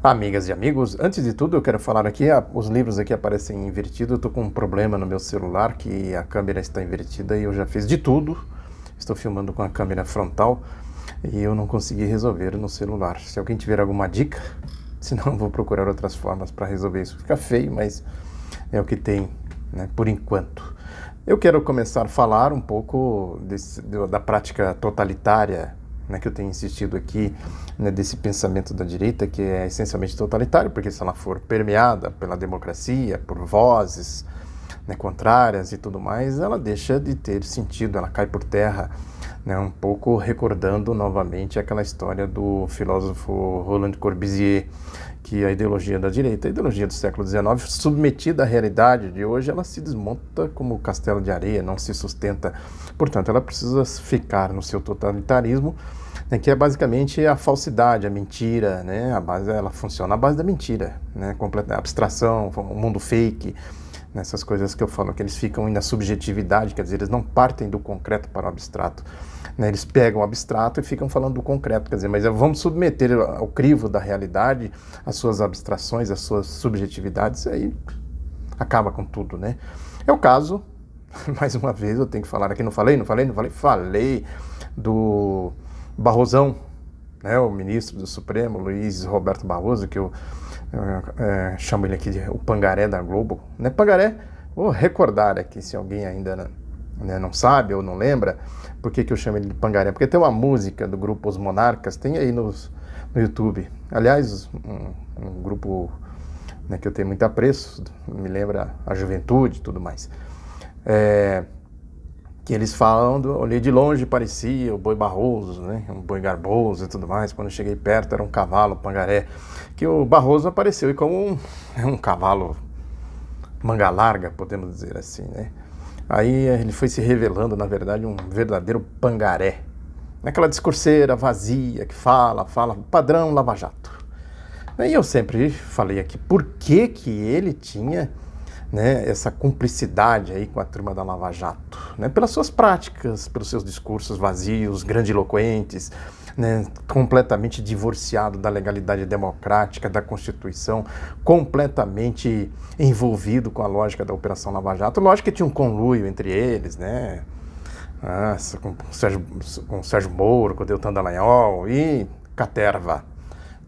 Amigas e amigos, antes de tudo eu quero falar aqui, os livros aqui aparecem invertidos, eu estou com um problema no meu celular, que a câmera está invertida e eu já fiz de tudo, estou filmando com a câmera frontal e eu não consegui resolver no celular. Se alguém tiver alguma dica, senão eu vou procurar outras formas para resolver isso. Fica feio, mas é o que tem, né, por enquanto. Eu quero começar a falar um pouco da prática totalitária, né, que eu tenho insistido aqui, né, desse pensamento da direita, que é essencialmente totalitário, porque se ela for permeada pela democracia, por vozes, né, contrárias e tudo mais, ela deixa de ter sentido, ela cai por terra, né, um pouco recordando novamente aquela história do filósofo Roland Corbusier, que a ideologia da direita, a ideologia do século XIX, submetida à realidade de hoje, ela se desmonta como castelo de areia, não se sustenta. Portanto, ela precisa ficar no seu totalitarismo, né, que é basicamente a falsidade, a mentira, né, ela funciona à base da mentira, né, completa abstração, o mundo fake, nessas coisas que eu falo, que eles ficam na subjetividade, quer dizer, eles não partem do concreto para o abstrato, né, eles pegam o abstrato e ficam falando do concreto, quer dizer, mas vamos submeter ao crivo da realidade as suas abstrações, as suas subjetividades, aí acaba com tudo, né? É o caso, mais uma vez eu tenho que falar aqui, falei do Barrosão, né, o ministro do Supremo, Luiz Roberto Barroso, que eu chamo ele aqui de o Pangaré da Globo, né? Pangaré, vou recordar aqui, se alguém ainda não sabe ou não lembra, por que eu chamo ele de Pangaré? Porque tem uma música do grupo Os Monarcas, tem aí no YouTube, aliás, um grupo, né, que eu tenho muito apreço, me lembra a juventude e tudo mais, que eles falam, olhei de longe, parecia o boi Barroso, né, um boi garboso e tudo mais, quando eu cheguei perto era um cavalo, Pangaré, que o Barroso apareceu e como um cavalo manga larga, podemos dizer assim, né. Aí ele foi se revelando, na verdade, um verdadeiro pangaré. Naquela discurseira vazia que fala, padrão Lava Jato. E eu sempre falei aqui, por que ele tinha, né, essa cumplicidade aí com a turma da Lava Jato? Né, pelas suas práticas, pelos seus discursos vazios, grandiloquentes, né, completamente divorciado da legalidade democrática, da Constituição, completamente envolvido com a lógica da Operação Lava Jato. Lógico que tinha um conluio entre eles, né? Com o Sérgio Moro, com o Deltan Dallagnol e Caterva,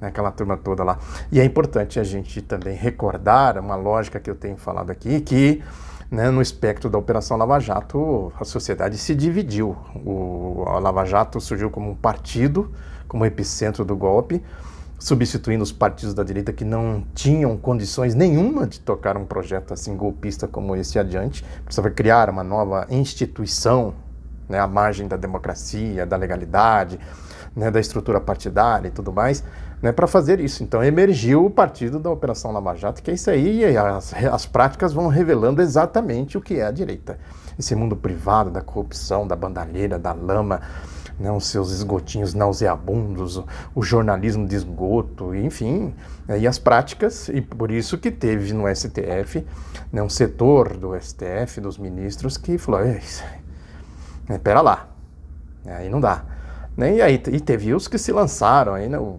né, aquela turma toda lá. E é importante a gente também recordar uma lógica que eu tenho falado aqui, que, né, no espectro da Operação Lava Jato, a sociedade se dividiu. A Lava Jato surgiu como um partido, como epicentro do golpe, substituindo os partidos da direita que não tinham condições nenhuma de tocar um projeto assim golpista como esse adiante. Precisava criar uma nova instituição, né, à margem da democracia, da legalidade, né, da estrutura partidária e tudo mais, né, para fazer isso. Então emergiu o partido da Operação Lava Jato, que é isso aí, e as práticas vão revelando exatamente o que é a direita. Esse mundo privado da corrupção, da bandalheira, da lama, né, os seus esgotinhos nauseabundos, o jornalismo de esgoto, enfim, e as práticas, e por isso que teve no STF, né, um setor do STF, dos ministros, que falou, pera lá, aí não dá. Né, e teve os que se lançaram aí, né, o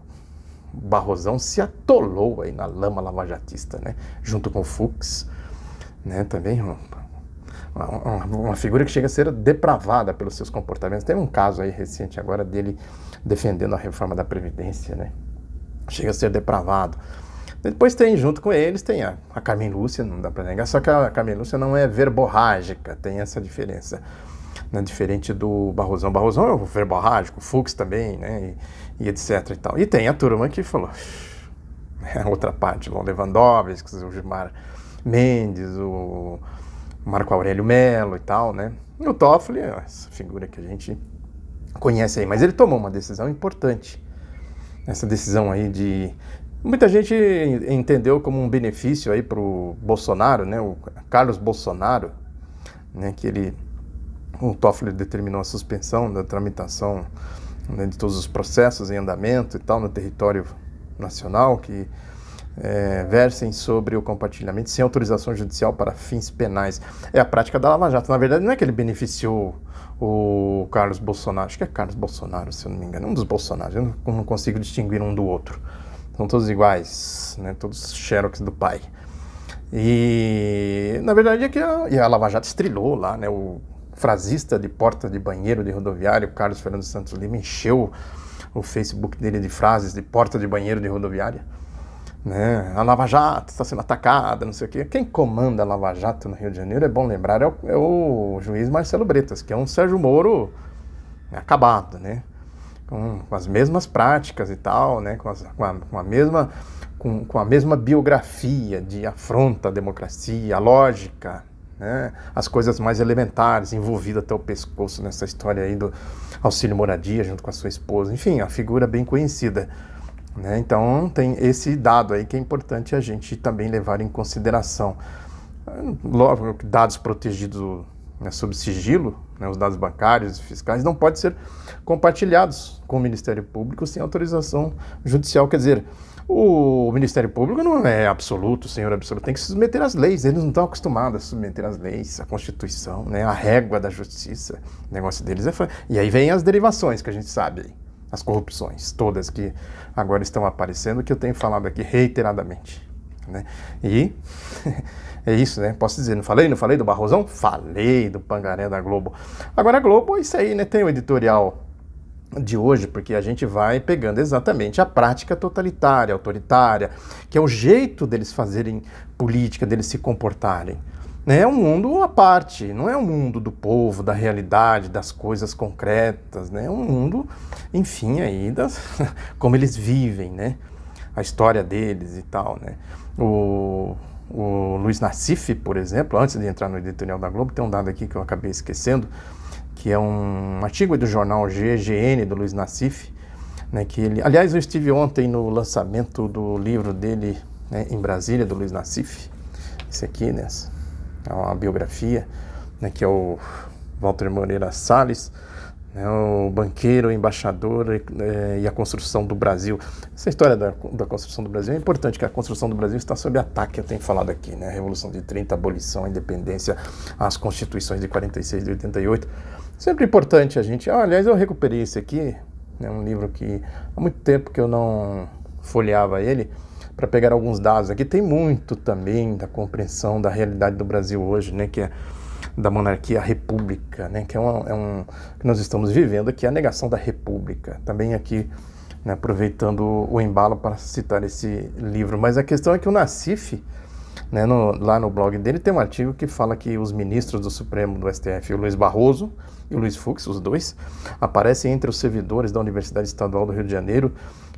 Barrosão se atolou aí na lama lavajatista, né, junto com o Fux, né, também uma figura que chega a ser depravada pelos seus comportamentos. Tem um caso aí recente agora dele defendendo a reforma da Previdência, né, chega a ser depravado. Depois tem, junto com eles, tem a Carmen Lúcia, não dá para negar, só que a Carmen Lúcia não é verborrágica, tem essa diferença, né, diferente do Barrosão. Barrosão é o verborrágico, o Fux também, né, e etc e tal. E tem a turma que falou, a outra parte, o Lewandowski, o Gilmar Mendes, o Marco Aurélio Mello e tal, né, e o Toffoli, essa figura que a gente conhece aí, mas ele tomou uma decisão importante, essa decisão aí de... Muita gente entendeu como um benefício aí para o Bolsonaro, né, o Carlos Bolsonaro, né, que o Toffoli determinou a suspensão da tramitação, né, de todos os processos em andamento e tal no território nacional que versem sobre o compartilhamento sem autorização judicial para fins penais. É a prática da Lava Jato. Na verdade, não é que ele beneficiou o Carlos Bolsonaro, acho que é Carlos Bolsonaro, se eu não me engano, um dos Bolsonaros, eu não consigo distinguir um do outro. São todos iguais, né? Todos xerox do pai. E, na verdade, é que a Lava Jato estrelou lá, né? O frasista de porta de banheiro de rodoviário, Carlos Fernando Santos Lima, encheu o Facebook dele de frases de porta de banheiro de rodoviária. Né? A Lava Jato está sendo atacada, não sei o quê. Quem comanda a Lava Jato no Rio de Janeiro, é bom lembrar, é o juiz Marcelo Bretas, que é um Sérgio Moro acabado, né? Com as mesmas práticas e tal, né? Com a mesma biografia de afronta à democracia, a lógica, né? As coisas mais elementares, envolvido até o pescoço nessa história aí do auxílio moradia junto com a sua esposa. Enfim, a figura bem conhecida. Né? Então tem esse dado aí que é importante a gente também levar em consideração. Logo, dados protegidos, né, sob sigilo, né, os dados bancários e fiscais, não podem ser compartilhados com o Ministério Público sem autorização judicial. Quer dizer, o Ministério Público não é absoluto, senhor absoluto, tem que se submeter às leis. Eles não estão acostumados a submeter às leis, à Constituição, né, a régua da justiça. O negócio deles é... E aí vem as derivações que a gente sabe aí. As corrupções, todas que agora estão aparecendo, que eu tenho falado aqui reiteradamente. Né? E é isso, né? Posso dizer, não falei do Barrosão? Falei do Pangaré da Globo. Agora a Globo é isso aí, né? Tem o editorial de hoje, porque a gente vai pegando exatamente a prática totalitária, autoritária, que é o jeito deles fazerem política, deles se comportarem. É um mundo à parte, não é um mundo do povo, da realidade, das coisas concretas, né? É um mundo, enfim, aí, como eles vivem, né? A história deles e tal, né? O Luiz Nassif, por exemplo, antes de entrar no editorial da Globo, tem um dado aqui que eu acabei esquecendo, que é um artigo do jornal GGN, do Luiz Nassif, né? Que ele, aliás, eu estive ontem no lançamento do livro dele, né, em Brasília, do Luiz Nassif, esse aqui, né? É uma biografia, né, que é o Walter Moreira Salles, né, o banqueiro, o embaixador e a construção do Brasil. Essa história da construção do Brasil é importante, que a construção do Brasil está sob ataque, eu tenho falado aqui, né, a Revolução de 30, a abolição, a independência, as constituições de 46 e de 88. Sempre importante a gente... aliás, eu recuperei esse aqui, né, um livro que há muito tempo que eu não folheava ele, para pegar alguns dados aqui. Tem muito também da compreensão da realidade do Brasil hoje, né, que é da monarquia à república, né, que que nós estamos vivendo aqui, a negação da república. Também aqui, né, aproveitando o embalo para citar esse livro. Mas a questão é que o Nassif, né, lá no blog dele, tem um artigo que fala que os ministros do Supremo, do STF, o Luiz Barroso e o Luiz Fux, os dois, aparecem entre os servidores da Universidade Estadual do Rio de Janeiro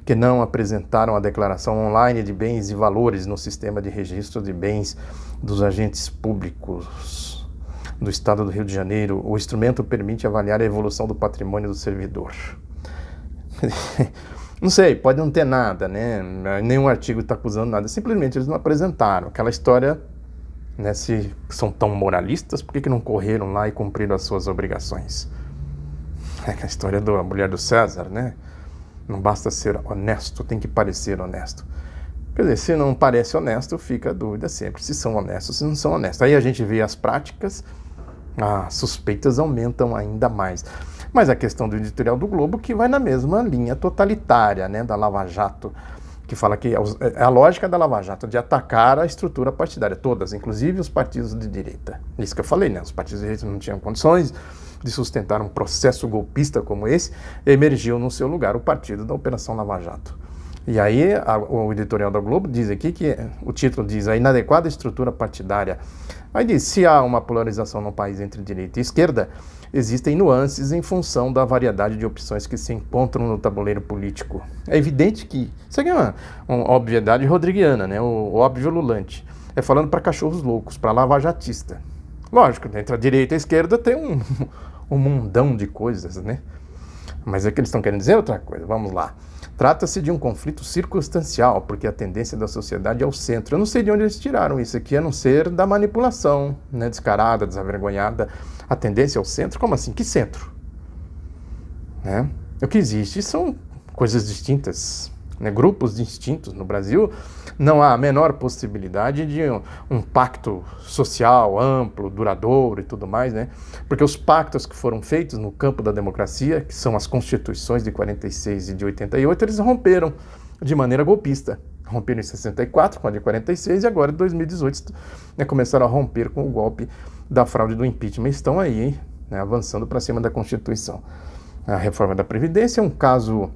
que não apresentaram a declaração online de bens e valores no sistema de registro de bens dos agentes públicos do Estado do Rio de Janeiro. O instrumento permite avaliar a evolução do patrimônio do servidor. Não sei, pode não ter nada, né? Nenhum artigo está acusando nada. Simplesmente eles não apresentaram. Aquela história, né? Se são tão moralistas, por que não correram lá e cumpriram as suas obrigações? É a história da mulher do César, né? Não basta ser honesto, tem que parecer honesto. Quer dizer, se não parece honesto, fica a dúvida sempre se são honestos, se não são honestos. Aí a gente vê as práticas, as suspeitas aumentam ainda mais. Mas a questão do editorial do Globo, que vai na mesma linha totalitária, né, da Lava Jato, que fala que é a lógica da Lava Jato de atacar a estrutura partidária, todas, inclusive os partidos de direita. Isso que eu falei, né? Os partidos de direita não tinham condições de sustentar um processo golpista como esse, emergiu no seu lugar o partido da Operação Lava Jato. E aí o editorial da Globo diz aqui que o título diz a inadequada estrutura partidária. Aí diz, se há uma polarização no país entre direita e esquerda, existem nuances em função da variedade de opções que se encontram no tabuleiro político. É evidente que isso aqui é uma obviedade rodriguiana, né? O óbvio lulante. É falando para cachorros loucos, para lavajatista. Lógico, entre a direita e a esquerda tem um mundão de coisas, né? Mas é que eles estão querendo dizer outra coisa. Vamos lá. Trata-se de um conflito circunstancial, porque a tendência da sociedade é o centro. Eu não sei de onde eles tiraram isso aqui, a não ser da manipulação, né? Descarada, desavergonhada. A tendência é o centro? Como assim? Que centro? Né? O que existe são coisas distintas, né? Grupos distintos. No Brasil não há a menor possibilidade de um pacto social amplo, duradouro e tudo mais, né? Porque os pactos que foram feitos no campo da democracia, que são as constituições de 46 e de 88, eles romperam de maneira golpista. Romperam em 64, com a de 46, e agora em 2018 começaram a romper com o golpe da fraude do impeachment. Estão aí, avançando para cima da Constituição. A reforma da Previdência é um caso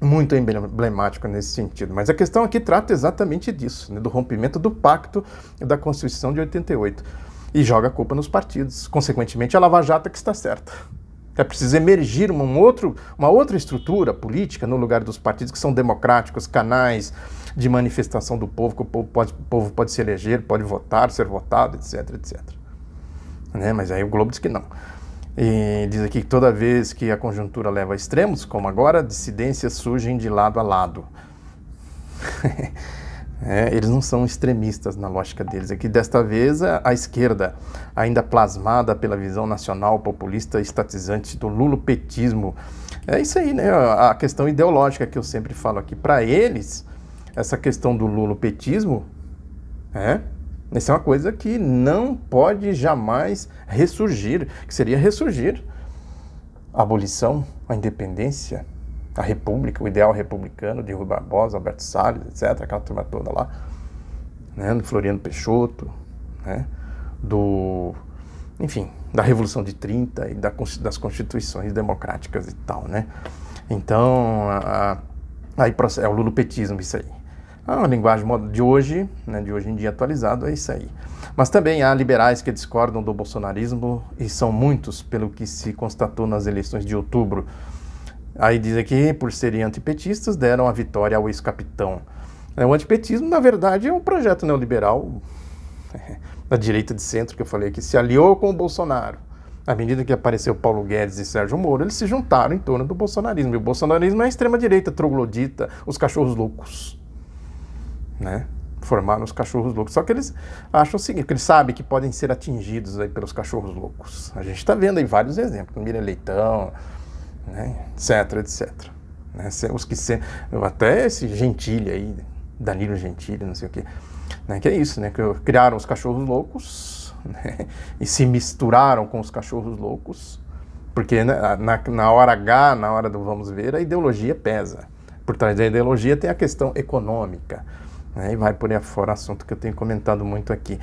muito emblemático nesse sentido, mas a questão aqui trata exatamente disso, do rompimento do pacto da Constituição de 88, e joga a culpa nos partidos. Consequentemente, a Lava Jato é que está certa. É preciso emergir uma outra estrutura política no lugar dos partidos que são democráticos, canais de manifestação do povo, que o povo pode se eleger, pode votar, ser votado, etc, etc. Mas aí o Globo diz que não. E diz aqui que toda vez que a conjuntura leva a extremos, como agora, dissidências surgem de lado a lado. Eles não são extremistas na lógica deles. Aqui, desta vez, a esquerda, ainda plasmada pela visão nacional populista estatizante do lulopetismo. É isso aí, a questão ideológica que eu sempre falo aqui. Para eles, essa questão do lulopetismo, essa é uma coisa que não pode jamais ressurgir, que seria ressurgir a abolição, a independência, a república, o ideal republicano de Rui Barbosa, Alberto Salles, etc., aquela turma toda lá, do Floriano Peixoto, enfim, da Revolução de 30 e das constituições democráticas e tal, Então, aí é o lulopetismo isso aí. A linguagem de hoje, de hoje em dia atualizado, é isso aí. Mas também há liberais que discordam do bolsonarismo, e são muitos, pelo que se constatou nas eleições de outubro. Aí diz aqui, por serem antipetistas, deram a vitória ao ex-capitão. O antipetismo, na verdade, é um projeto neoliberal da direita de centro, que eu falei, que se aliou com o Bolsonaro. À medida que apareceu Paulo Guedes e Sérgio Moro, eles se juntaram em torno do bolsonarismo. E o bolsonarismo é a extrema-direita, troglodita, os cachorros loucos. Formaram os cachorros loucos. Só que eles acham o seguinte, que eles sabem que podem ser atingidos aí pelos cachorros loucos. A gente está vendo aí vários exemplos, Miriam Leitão, etc, etc. Os que até esse Gentili aí, Danilo Gentili, não sei o quê, que é isso, que criaram os cachorros loucos, e se misturaram com os cachorros loucos, porque na hora H, na hora do vamos ver, a ideologia pesa. Por trás da ideologia tem a questão econômica, e vai por aí afora, assunto que eu tenho comentado muito aqui.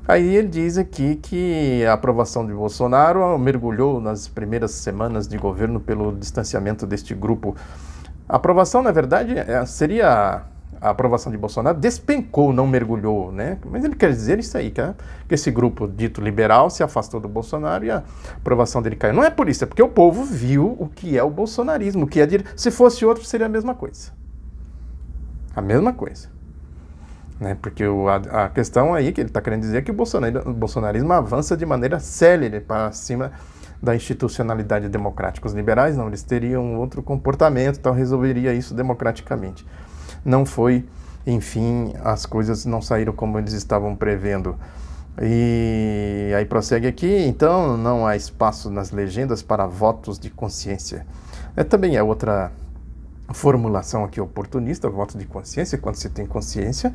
Aí ele diz aqui que a aprovação de Bolsonaro mergulhou nas primeiras semanas de governo pelo distanciamento deste grupo. A aprovação, na verdade, seria a aprovação de Bolsonaro despencou, não mergulhou, Mas ele quer dizer isso aí, que esse grupo dito liberal se afastou do Bolsonaro e a aprovação dele caiu. Não é por isso, é porque o povo viu o que é o bolsonarismo, o que é se fosse outro seria a mesma coisa. A mesma coisa. Porque a questão aí que ele está querendo dizer é que o bolsonarismo avança de maneira célere para cima da institucionalidade democrática. Os liberais não, eles teriam outro comportamento, então resolveria isso democraticamente. Não foi, enfim, as coisas não saíram como eles estavam prevendo. E aí prossegue aqui, então não há espaço nas legendas para votos de consciência. Também é outra formulação aqui oportunista, voto de consciência, quando se tem consciência,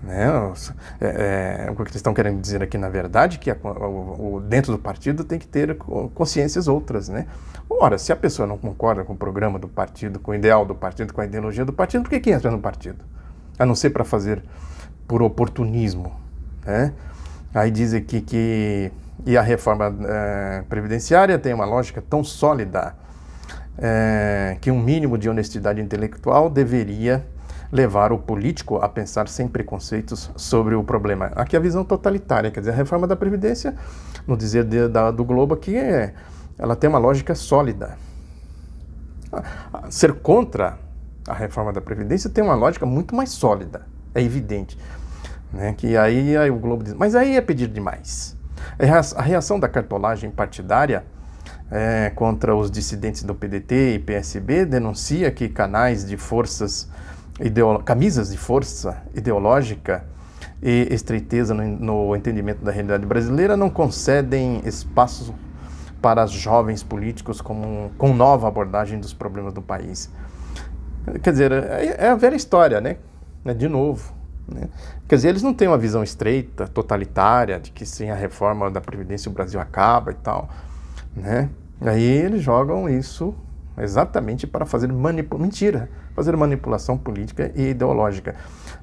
o que eles estão querendo dizer aqui, na verdade, que dentro do partido tem que ter consciências outras, Ora, se a pessoa não concorda com o programa do partido, com o ideal do partido, com a ideologia do partido, por que entra no partido? A não ser para fazer por oportunismo, Aí diz aqui que a reforma previdenciária tem uma lógica tão sólida que um mínimo de honestidade intelectual deveria levar o político a pensar sem preconceitos sobre o problema. Aqui a visão totalitária, quer dizer, a reforma da Previdência, no dizer do Globo aqui, ela tem uma lógica sólida. Ser contra a reforma da Previdência tem uma lógica muito mais sólida, é evidente. Que aí o Globo diz, mas aí é pedir demais. A reação da cartolagem partidária contra os dissidentes do PDT e PSB denuncia que canais de camisas de força ideológica e estreiteza no entendimento da realidade brasileira não concedem espaço para jovens políticos com nova abordagem dos problemas do país. Quer dizer, é a velha história, De novo. Quer dizer, eles não têm uma visão estreita, totalitária, de que sem a reforma da Previdência o Brasil acaba e tal, Aí eles jogam isso exatamente para fazer manipulação. Mentira! fazer manipulação política e ideológica.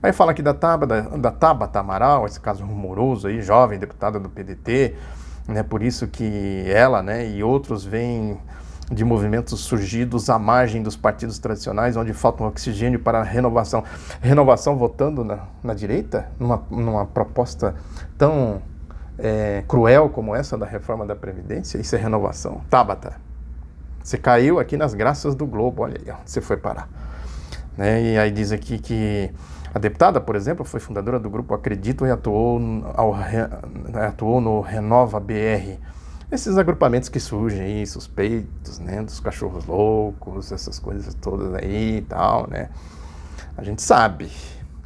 Aí fala aqui da Tabata Amaral, esse caso rumoroso aí, jovem deputada do PDT, né, por isso que ela, né, e outros vêm de movimentos surgidos à margem dos partidos tradicionais, onde falta um oxigênio para a renovação. Renovação votando na direita, numa proposta tão cruel como essa da reforma da Previdência? Isso é renovação. Tabata, você caiu aqui nas graças do Globo, olha aí, você foi parar. Né? E aí diz aqui que a deputada, por exemplo, foi fundadora do grupo Acredito e atuou no Renova BR. Esses agrupamentos que surgem aí, suspeitos, né, dos cachorros loucos, essas coisas todas aí e tal, né? A gente sabe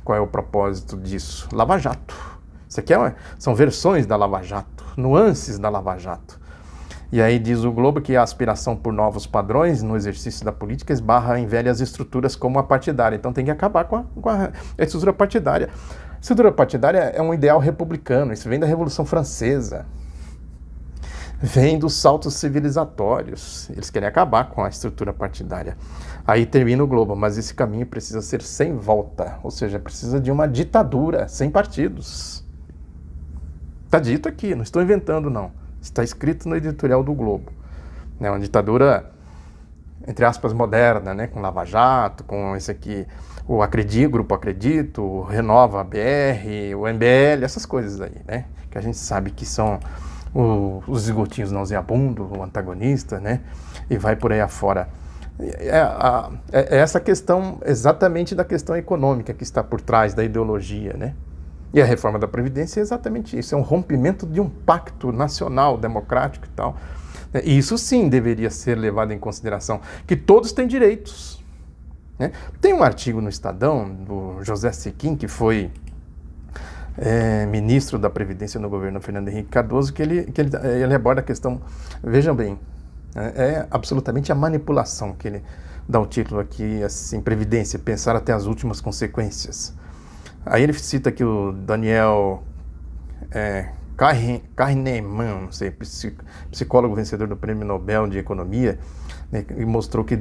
qual é o propósito disso. Lava Jato. Isso aqui são versões da Lava Jato, nuances da Lava Jato. E aí diz o Globo que a aspiração por novos padrões no exercício da política esbarra em velhas estruturas como a partidária. Então tem que acabar com a estrutura partidária. A estrutura partidária é um ideal republicano, isso vem da Revolução Francesa. Vem dos saltos civilizatórios. Eles querem acabar com a estrutura partidária. Aí termina o Globo, mas esse caminho precisa ser sem volta, ou seja, precisa de uma ditadura sem partidos. Está dito aqui, não estou inventando não. Está escrito no editorial do Globo. É uma ditadura, entre aspas, moderna, né? Com Lava Jato, com esse aqui, o Grupo Acredito, o Renova BR, o MBL, essas coisas aí, né? Que a gente sabe que são os esgotinhos nauseabundos, o antagonista, né? E vai por aí afora. É essa questão, exatamente da questão econômica que está por trás da ideologia, né? E a reforma da Previdência é exatamente isso, é um rompimento de um pacto nacional, democrático e tal. E isso sim deveria ser levado em consideração, que todos têm direitos. Né? Tem um artigo no Estadão, do José Sequim, que foi ministro da Previdência no governo Fernando Henrique Cardoso, que ele aborda a questão, vejam bem, é absolutamente a manipulação que ele dá o título aqui, assim, Previdência, pensar até as últimas consequências. Aí ele cita aqui o Daniel Kahneman, não sei, psicólogo vencedor do Prêmio Nobel de Economia, né, e mostrou que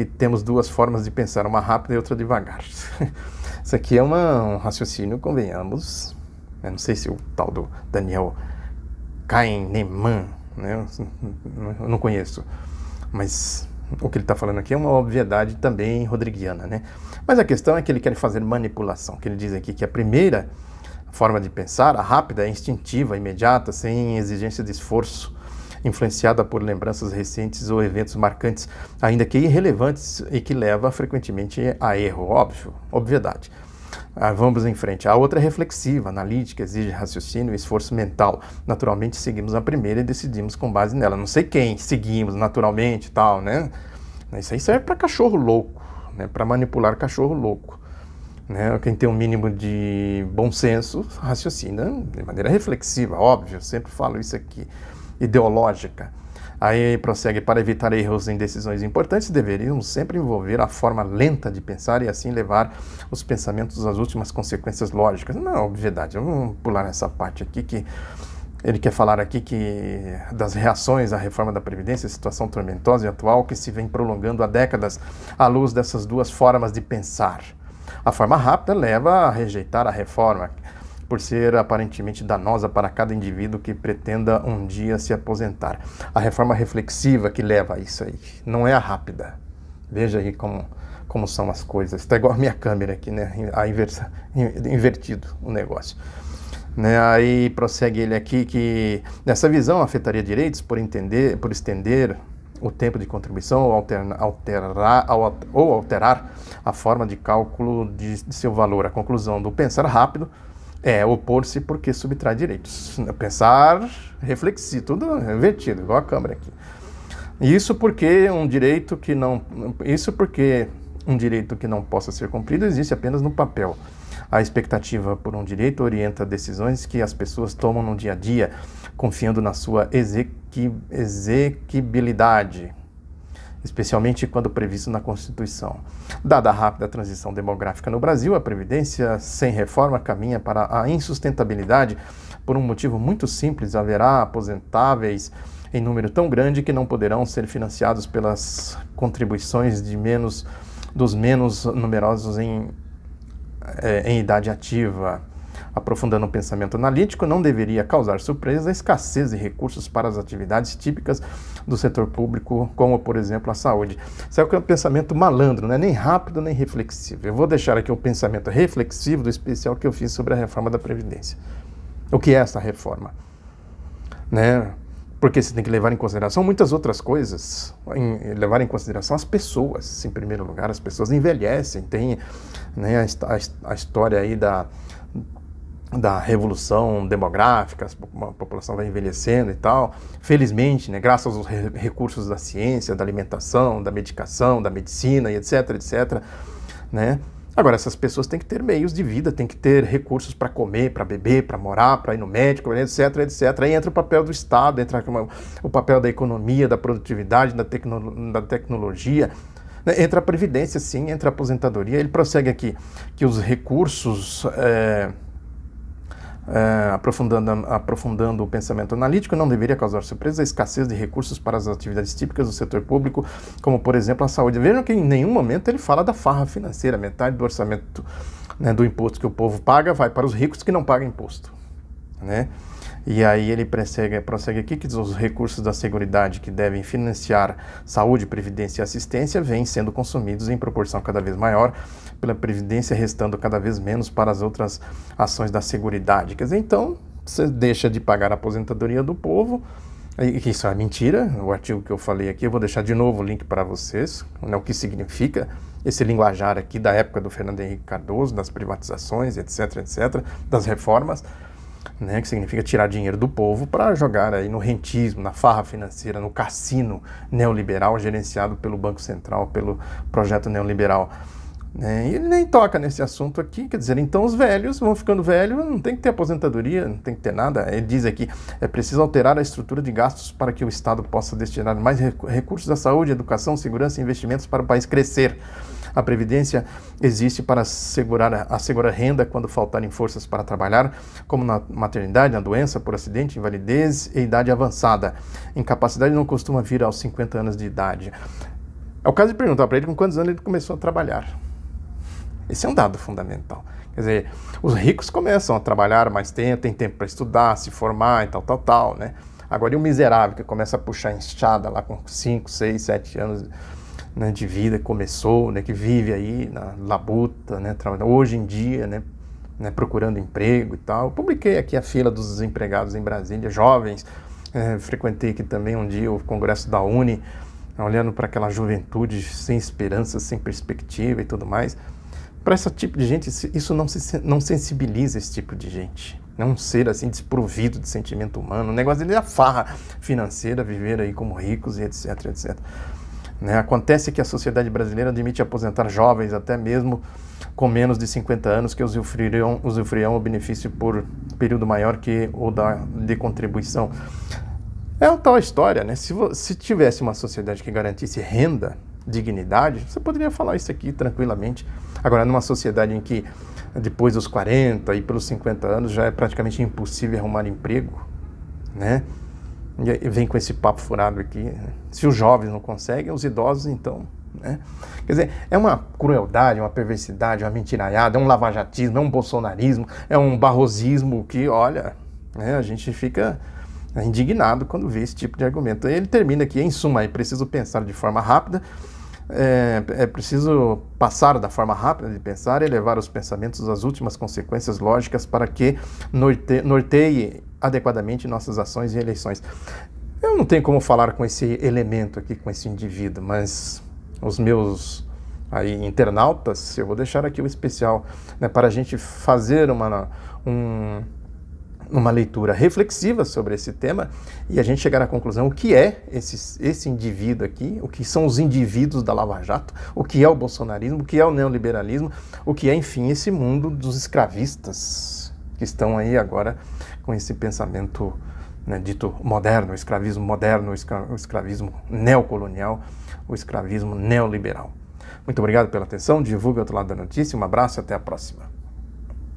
temos duas formas de pensar, uma rápida e outra devagar. Isso aqui é um raciocínio, convenhamos, eu não sei se o tal do Daniel Kahneman, né, eu não conheço, mas o que ele está falando aqui é uma obviedade também rodriguiana, né? Mas a questão é que ele quer fazer manipulação, que ele diz aqui que a primeira forma de pensar, a rápida, é instintiva, imediata, sem exigência de esforço, influenciada por lembranças recentes ou eventos marcantes, ainda que irrelevantes, e que leva frequentemente a erro, obviedade. Vamos em frente. A outra é reflexiva, analítica, exige raciocínio e esforço mental. Naturalmente seguimos a primeira e decidimos com base nela. Não sei quem seguimos naturalmente e tal, né? Isso aí serve para cachorro louco, né? Para manipular cachorro louco. Né? Quem tem um mínimo de bom senso raciocina de maneira reflexiva, óbvio, eu sempre falo isso aqui, ideológica. Aí prossegue, para evitar erros em decisões importantes, deveríamos sempre envolver a forma lenta de pensar e assim levar os pensamentos às últimas consequências lógicas. Não é obviedade, vamos pular nessa parte aqui que ele quer falar aqui das reações à reforma da Previdência, situação tormentosa e atual que se vem prolongando há décadas à luz dessas duas formas de pensar. A forma rápida leva a rejeitar a reforma, por ser aparentemente danosa para cada indivíduo que pretenda um dia se aposentar. A reforma reflexiva que leva a isso aí, não é a rápida. Veja aí como são as coisas. Está igual a minha câmera aqui, né? Invertido o negócio. Né? Aí prossegue ele aqui que nessa visão afetaria direitos por estender o tempo de contribuição ou alterar a forma de cálculo de seu valor. A conclusão do pensar rápido é opor-se porque subtrai direitos. Pensar reflexivo, tudo invertido, igual a câmera aqui. Isso porque um direito que não possa ser cumprido existe apenas no papel. A expectativa por um direito orienta decisões que as pessoas tomam no dia a dia, confiando na sua exequibilidade, especialmente quando previsto na Constituição. Dada a rápida transição demográfica no Brasil, a Previdência sem reforma caminha para a insustentabilidade por um motivo muito simples: haverá aposentáveis em número tão grande que não poderão ser financiados pelas contribuições de menos dos menos numerosos em idade ativa. Aprofundando o pensamento analítico, não deveria causar surpresa a escassez de recursos para as atividades típicas do setor público, como, por exemplo, a saúde. Isso é o pensamento malandro, não é nem rápido nem reflexivo. Eu vou deixar aqui o pensamento reflexivo do especial que eu fiz sobre a reforma da Previdência. O que é essa reforma? Né? Porque você tem que levar em consideração muitas outras coisas, levar em consideração as pessoas, em primeiro lugar. As pessoas envelhecem, tem, né, a história aí da revolução demográfica, a população vai envelhecendo e tal. Felizmente, né, graças aos recursos da ciência, da alimentação, da medicação, da medicina e etc, etc, né? Agora, essas pessoas têm que ter meios de vida, têm que ter recursos para comer, para beber, para morar, para ir no médico, etc, etc. Aí entra o papel do Estado, entra o papel da economia, da produtividade, da tecnologia, né? Entra a Previdência, sim, entra a aposentadoria. Ele prossegue aqui que os recursos... aprofundando o pensamento analítico, não deveria causar surpresa a escassez de recursos para as atividades típicas do setor público, como, por exemplo, a saúde. Vejam que em nenhum momento ele fala da farra financeira. Metade do orçamento, né, do imposto que o povo paga vai para os ricos que não pagam imposto, né? E aí ele prossegue aqui que os recursos da Seguridade que devem financiar saúde, previdência e assistência vêm sendo consumidos em proporção cada vez maior pela Previdência, restando cada vez menos para as outras ações da Seguridade. Quer dizer, então, você deixa de pagar a aposentadoria do povo, e isso é mentira. O artigo que eu falei aqui, eu vou deixar de novo o link para vocês, né, o que significa esse linguajar aqui da época do Fernando Henrique Cardoso, das privatizações, etc, etc, das reformas, né, que significa tirar dinheiro do povo para jogar aí no rentismo, na farra financeira, no cassino neoliberal gerenciado pelo Banco Central, pelo projeto neoliberal. E ele nem toca nesse assunto aqui, quer dizer, então os velhos vão ficando velhos, não tem que ter aposentadoria, não tem que ter nada. Ele diz aqui, é preciso alterar a estrutura de gastos para que o Estado possa destinar mais recursos à saúde, educação, segurança e investimentos para o país crescer. A Previdência existe para assegurar renda quando faltarem forças para trabalhar, como na maternidade, na doença, por acidente, invalidez e idade avançada. Incapacidade não costuma vir aos 50 anos de idade. É o caso de perguntar para ele com quantos anos ele começou a trabalhar. Esse é um dado fundamental. Quer dizer, os ricos começam a trabalhar mais tempo, tem tempo para estudar, se formar e tal, né? Agora, e o miserável que começa a puxar enxada lá com 5, 6, 7 anos, né, de vida, começou, né, que vive aí na labuta, né, hoje em dia, né, procurando emprego e tal. Eu publiquei aqui a fila dos desempregados em Brasília, jovens. Frequentei aqui também um dia o congresso da UNE, olhando para aquela juventude sem esperança, sem perspectiva e tudo mais. Para esse tipo de gente, isso não sensibiliza esse tipo de gente. É um ser assim desprovido de sentimento humano. O negócio dele é a farra financeira, viver aí como ricos e etc, etc. Né? Acontece que a sociedade brasileira admite aposentar jovens até mesmo com menos de 50 anos que usufruirão o benefício por período maior que o de contribuição. É a tal história, né? Se tivesse uma sociedade que garantisse renda, dignidade, você poderia falar isso aqui tranquilamente. Agora, numa sociedade em que depois dos 40 e pelos 50 anos já é praticamente impossível arrumar emprego, né? E vem com esse papo furado aqui, né? Se os jovens não conseguem, os idosos então, né? Quer dizer, é uma crueldade, uma perversidade, uma mentiraiada, é um lavajatismo, é um bolsonarismo, é um barrosismo que, olha, né, a gente fica indignado quando vê esse tipo de argumento. Ele termina aqui, em suma, é preciso pensar de forma rápida, é preciso passar da forma rápida de pensar e levar os pensamentos às últimas consequências lógicas para que norteie adequadamente nossas ações e eleições. Eu não tenho como falar com esse elemento aqui, com esse indivíduo, mas os meus aí, internautas, eu vou deixar aqui o especial, né, para a gente fazer uma leitura reflexiva sobre esse tema e a gente chegar à conclusão o que é esse indivíduo aqui, o que são os indivíduos da Lava Jato, o que é o bolsonarismo, o que é o neoliberalismo, o que é, enfim, esse mundo dos escravistas que estão aí agora com esse pensamento, né, dito moderno, o escravismo neocolonial, o escravismo neoliberal. Muito obrigado pela atenção, divulgue o outro lado da notícia, um abraço e até a próxima.